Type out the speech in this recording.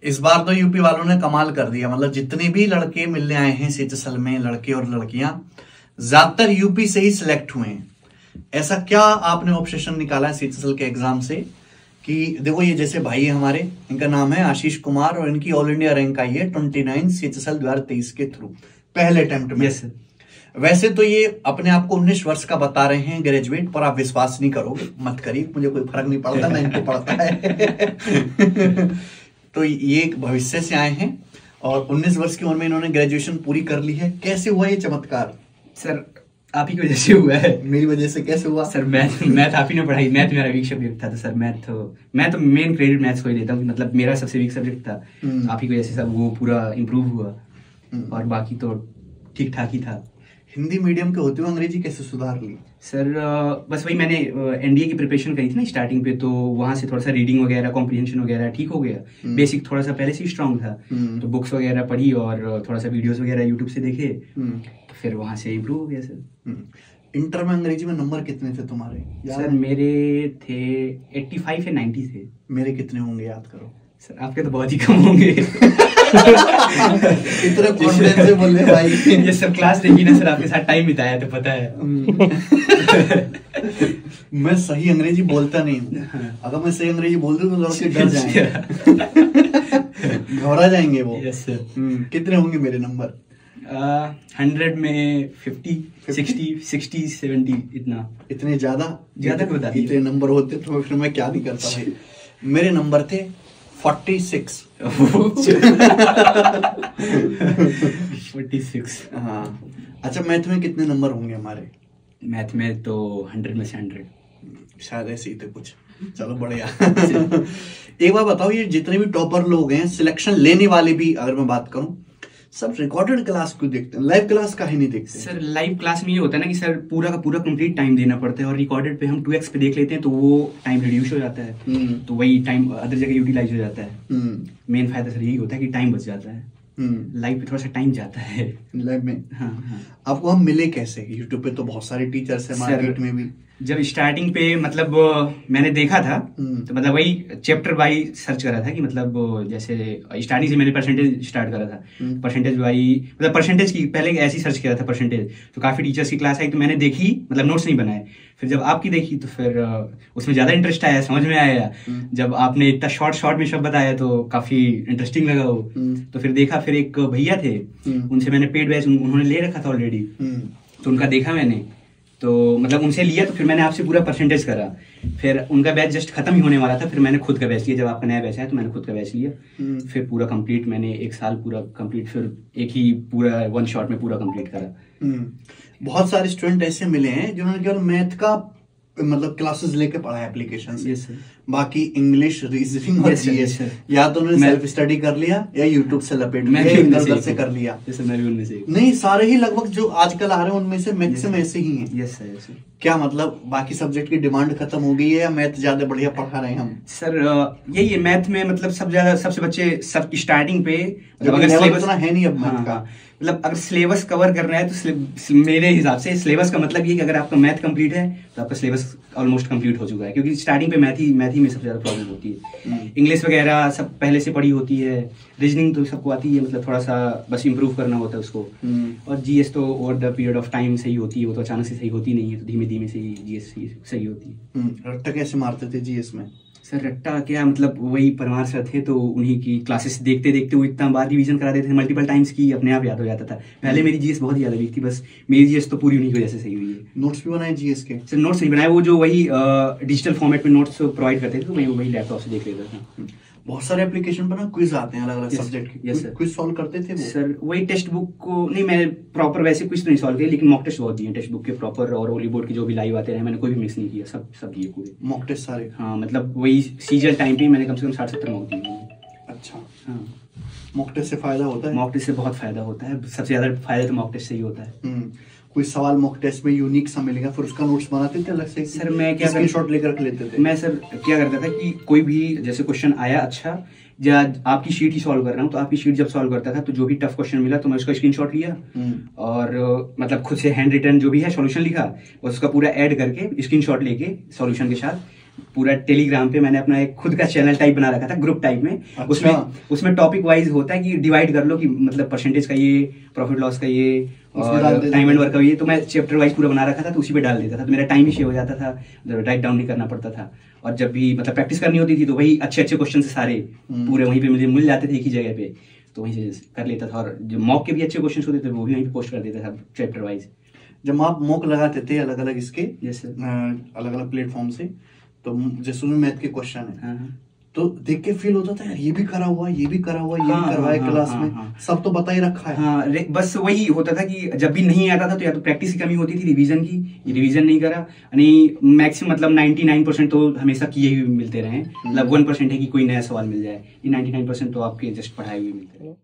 इस बार तो यूपी वालों ने कमाल कर दिया, मतलब जितने भी लड़के मिलने आए हैं सीचसल में, लड़के और लड़कियां, ज्यादातर यूपी से ही सिलेक्ट हुए हैं। ऐसा क्या आपने ऑब्सेशन निकाला है सीचसल के एग्जाम से कि देखो ये जैसे भाई है हमारे, इनका नाम है आशीष कुमार और इनकी ऑल इंडिया रैंक आई है 29 सीचसल 2023 के थ्रू पहले अटेम्प्ट में। yes, वैसे तो ये अपने आप को 19 वर्ष का बता रहे हैं, ग्रेजुएट, पर आप विश्वास नहीं करोगे, मत करिए, मुझे कोई फर्क नहीं पड़ता, ना इनको पड़ता है। तो ये भविष्य से आए हैं और 19 वर्ष की उम्र में इन्होंने ग्रेजुएशन पूरी कर ली है। कैसे हुआ ये चमत्कार? सर आप ही की वजह से हुआ है। मेरी वजह से कैसे हुआ? सर मैथ आप ही ने पढ़ाई, मैथ मेरा वीक सब्जेक्ट था, तो सर मैं तो मेन क्रेडिट मैथ्स को ही देता हूँ, मतलब मेरा सबसे वीक सब्जेक्ट था, आप ही की वजह से सब वो पूरा इम्प्रूव हुआ, और बाकी तो ठीक ठाक ही था। हिंदी मीडियम के होते हुए अंग्रेजी कैसे सुधार ली? सर बस वही, मैंने एनडीए की प्रिपरेशन करी थी ना स्टार्टिंग पे, तो वहां से थोड़ा सा रीडिंग वगैरह, कॉम्प्रिहेंशन वगैरह ठीक हो गया, बेसिक थोड़ा सा पहले से ही स्ट्रांग था, तो बुक्स वगैरह पढ़ी और थोड़ा सा वीडियोस वगैरह यूट्यूब से देखे, तो फिर वहां से इम्प्रूव हो गया सर। इंटर में अंग्रेजी में नंबर कितने थे तुम्हारे? सर मेरे थे 85 या 90 थे। मेरे कितने होंगे याद करो? सर आपके तो बहुत ही कम होंगे। इतना कॉन्फिडेंस से बोल रहे भाई। ये सब क्लास देखी ना सर, आपके साथ टाइम बिताया तो पता है। मैं सही अंग्रेजी बोलता नहीं हूँ, अगर मैं सही अंग्रेजी बोल दूं तो लड़के डर जाएंगे, घबरा जाएंगे वो। Yes sir. कितने होंगे मेरे नंबर? 100 में 50, 60, 70 इतना। इतने ज्यादा क्यों बता दिए? इतने नंबर होते तो फिर मैं क्या नहीं करता भाई। मेरे नंबर थे 46। 46। हाँ। अच्छा, मैथ में कितने नंबर होंगे हमारे? मैथ में तो 100 में से 100 शायद ऐसे ही थे कुछ। चलो बढ़िया। एक बार बताओ, ये जितने भी टॉपर लोग हैं, सिलेक्शन लेने वाले भी अगर मैं बात करूं, सब रिकॉर्डेड क्लास क्यों देखते हैं, लाइव क्लास काहे नहीं देखते? सर लाइव क्लास में ये होता है ना कि सर पूरा का पूरा कंप्लीट टाइम देना पड़ता है, और रिकॉर्डेड पे हम 2x पे देख लेते हैं तो वो टाइम रिड्यूस हो जाता है, तो वही टाइम अदर जगह यूटिलाइज हो जाता है। मेन फायदा सर यही होता है कि टाइम बच जाता है, लाइव पे थोड़ा सा टाइम जाता है। लाइव में हाँ। आपको हम मिले कैसे? यूट्यूब पे तो बहुत सारे टीचर्स हैं, मार्केट में भी। जब स्टार्टिंग पे मतलब मैंने देखा था, तो मतलब वही चैप्टर वाई सर्च करा था कि मतलब जैसे स्टार्टिंग से मैंने परसेंटेज स्टार्ट करा था, परसेंटेज वाई मतलब परसेंटेज की पहले ऐसे ही सर्च किया था परसेंटेज, तो काफी टीचर्स की क्लास आई तो मैंने देखी, मतलब नोट्स नहीं बनाए। फिर जब आपकी देखी तो फिर उसमें ज्यादा इंटरेस्ट आया, समझ में आया। जब आपने इतना शॉर्ट में सब बताया तो काफी इंटरेस्टिंग लगा वो। तो फिर देखा, फिर एक भैया थे, उनसे मैंने पेड बैच उन्होंने ले रखा था ऑलरेडी, तो उनका देखा मैंने, तो मतलब उनसे लिया, तो फिर मैंने आपसे पूरा परसेंटेज करा। फिर उनका बैच जस्ट खत्म ही होने वाला था, फिर मैंने खुद का बैच लिया। जब आपका नया बैच आया तो मैंने खुद का बैच लिया, फिर पूरा कंप्लीट मैंने 1 साल पूरा कंप्लीट, फिर एक ही पूरा 1 शॉट में पूरा कंप्लीट करा। बहुत सारे स्टूडेंट ऐसे मिले हैं जिन्होंने केवल मैथ का मतलब क्लासेस लेके पढ़ा है एप्लीकेशन से, बाकी इंग्लिश, रीजनिंग और जीएस या तो उन्होंने सेल्फ स्टडी कर लिया या यूट्यूब से लपेट लिया, से कर लिया। नहीं, सारे ही लगभग जो आजकल आ रहे हैं उनमें से मैक्सिमम ऐसे ही हैं। Yes sir. क्या मतलब बाकी सब्जेक्ट की डिमांड खत्म हो गई है या मैथ ज्यादा बढ़िया पढ़ा रहे हैं हम? सर यही है, मैथ में मतलब सबसे बच्चे सब स्टार्टिंग पे अगर सिलेबस है नहीं अब मैथ का, मतलब अगर सिलेबस कवर करना है तो मेरे हिसाब से सिलेबस का मतलब ये कि अगर आपका मैथ कंप्लीट है तो आपका सिलेबस ऑलमोस्ट कंप्लीट हो चुका है, क्योंकि स्टार्टिंग पे मैथ ही में सबसे ज्यादा प्रॉब्लम होती है। इंग्लिश वगैरह सब पहले से पढ़ी होती है, रीजनिंग तो सबको आती है, मतलब थोड़ा सा बस इंप्रूव करना होता है उसको, और जीएस तो over the period of time सही होती है, वो तो अचानक से सही होती नहीं है, तो धीमे धीमे से जीएस सही होती है। रट्टा कैसे मारते थे जीएस में? सर रट्टा क्या, मतलब वही परमार सर थे, तो उन्हीं की क्लासेस देखते देखते वो इतना बार रिवीजन करा देते थे मल्टीपल टाइम्स की अपने आप याद हो जाता था। पहले मेरी जीएस बहुत ज्यादा वीक थी, बस मेरी जीएस तो पूरी उन्हीं की वजह से सही हुई है। नोट्स भी बनाए जीएस के? सर नोट्स नहीं बनाए, वो जो वही डिजिटल फॉर्मेट में नोट्स प्रोवाइड करते थे, तो वही लैपटॉप से देख लेता था। बहुत सारे एप्लीकेशन पर ना क्विज आते हैं अलग अलग सब्जेक्ट के, क्विज सॉल्व करते थे वो? सर वही टेक्स्ट बुक को नहीं, मैंने प्रॉपर वैसे क्विज तो नहीं सॉल्व किया, लेकिन मॉक टेस्ट बहुत दिए टेक्स्ट बुक के प्रॉपर, और ओली बोर्ड के जो भी लाइव आते रहे मैंने कोई भी मिस नहीं किया, सब दिए पूरे मॉक टेस्ट सारे। हाँ, मतलब वही सीजल टाइम पे मैंने कम से कम 60-70 मॉक दिए। अच्छा। हाँ, मॉक टेस्ट से फायदा होता है? मॉक टेस्ट से बहुत फायदा होता है, सबसे ज्यादा फायदा तो मॉक टेस्ट से ही होता है। कोई सवाल मॉक टेस्ट में यूनिक सा मिलेगा, फिर उसका नोट्स बनाते थे अलग से? सर मैं क्या स्क्रीनशॉट लेकर लेते थे? मैं सर क्या करता था कि कोई भी जैसे क्वेश्चन आया, अच्छा या आपकी शीट ही सॉल्व कर रहा हूँ, तो आपकी शीट जब सॉल्व करता था तो जो भी टफ क्वेश्चन मिला तो मैं उसका स्क्रीनशॉट लिया, और मतलब खुद से हैंड रिटन जो भी है सॉल्यूशन लिखा, उसका पूरा ऐड करके स्क्रीनशॉट लेके सॉल्यूशन के साथ पूरा टेलीग्राम पे मैंने अपना एक खुद का चैनल टाइप बना रखा था, ग्रुप टाइप में। अच्छा। उसमें टॉपिक वाइज होता है कि डिवाइड कर लो कि मतलब परसेंटेज का ये, प्रॉफिट लॉस का ये, और टाइम एंड वर्क का ये। तो मैं चैप्टर वाइज पूरा बना रखा था, तो उसी पे डाल देता था, तो मेरा टाइम भी सेव हो जाता था, राइट डाउन नहीं करना पड़ता था। और जब भी मतलब प्रैक्टिस करनी होती थी तो वही अच्छे अच्छे क्वेश्चन सारे पूरे वहीं पे मुझे मिल जाते थे एक ही जगह पे, तो वहीं से कर लेता था। और जो मॉक के भी अच्छे क्वेश्चन होते थे वो भी वहीं पे पोस्ट कर देता था चैप्टर वाइज। जब आप मॉक लगाते थे अलग अलग इसके जैसे अलग अलग प्लेटफॉर्म से, तो जैसे मैथ के क्वेश्चन है, हाँ। तो देख के फील होता था यार ये भी करा हुआ, ये भी करा हुआ, ये भी करवाया क्लास में, सब तो बता ही रखा है। हाँ, बस वही होता था कि जब भी नहीं आता था तो या तो प्रैक्टिस की कमी होती थी, रिवीजन की, रिवीजन नहीं करा, यानी मैक्सिमम मतलब 99% तो हमेशा किए हुए मिलते रहे, मतलब 1% है कि कोई नया सवाल मिल जाए, ये 99% तो आपके जस्ट पढ़ाए हुए मिलते रहे।